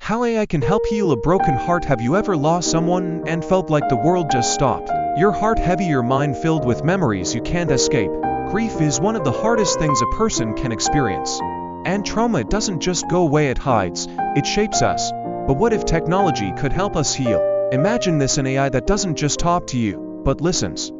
How AI can help heal a broken heart. Have you ever lost someone and felt like the world just stopped? Your heart heavy, your mind filled with memories you can't escape. Grief is one of the hardest things a person can experience. And trauma doesn't just go away, it hides, it shapes us. But what if technology could help us heal? Imagine this: an AI that doesn't just talk to you, but listens.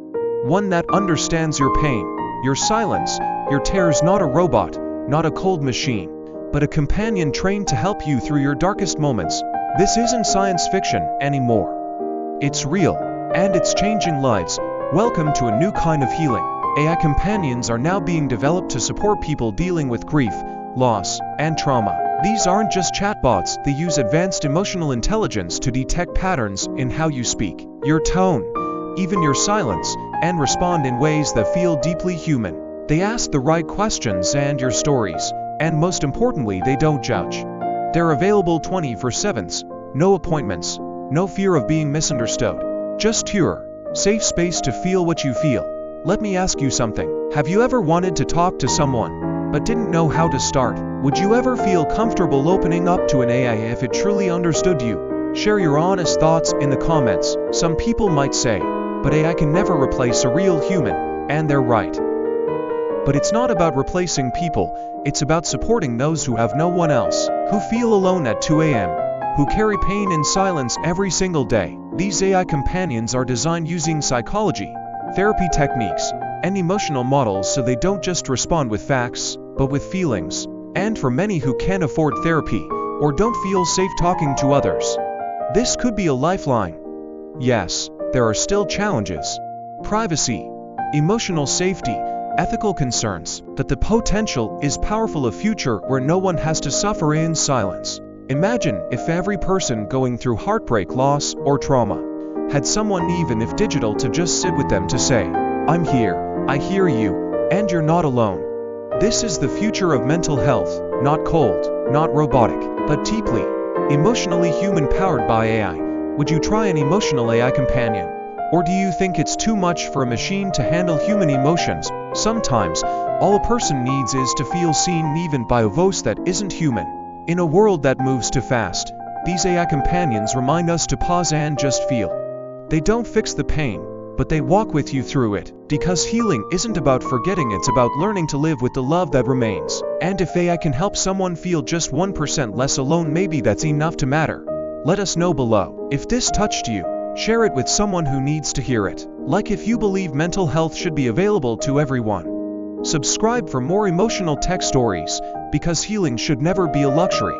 One that understands your pain, your silence, your tears. Not a robot, not a cold machine, but a companion trained to help you through your darkest moments. This isn't science fiction anymore. It's real, and it's changing lives. Welcome to a new kind of healing. AI companions are now being developed to support people dealing with grief, loss, and trauma. These aren't just chatbots, they use advanced emotional intelligence to detect patterns in how you speak, your tone, even your silence, and respond in ways that feel deeply human. They ask the right questions and your stories. And most importantly, they don't judge. They're available 24/7, no appointments, no fear of being misunderstood. Just pure, safe space to feel what you feel. Let me ask you something. Have you ever wanted to talk to someone, but didn't know how to start? Would you ever feel comfortable opening up to an AI if it truly understood you? Share your honest thoughts in the comments. Some people might say, but AI can never replace a real human, and they're right. But it's not about replacing people, it's about supporting those who have no one else, who feel alone at 2 a.m., who carry pain in silence every single day. These AI companions are designed using psychology, therapy techniques, and emotional models, so they don't just respond with facts, but with feelings. And for many who can't afford therapy, or don't feel safe talking to others, this could be a lifeline. Yes, there are still challenges. Privacy, emotional safety, ethical concerns, but the potential is powerful. A future where no one has to suffer in silence. Imagine if every person going through heartbreak, loss, or trauma had someone, even if digital, to just sit with them to say, "I'm here, I hear you, and you're not alone." This is the future of mental health, not cold, not robotic, but deeply, emotionally human, powered by AI. Would you try an emotional AI companion? Or do you think it's too much for a machine to handle human emotions? Sometimes, all a person needs is to feel seen, even by a voice that isn't human. In a world that moves too fast, these AI companions remind us to pause and just feel. They don't fix the pain, but they walk with you through it. Because healing isn't about forgetting, it's about learning to live with the love that remains. And if AI can help someone feel just 1% less alone, maybe that's enough to matter. Let us know below. If this touched you, share it with someone who needs to hear it. Like if you believe mental health should be available to everyone. Subscribe for more emotional tech stories, because healing should never be a luxury.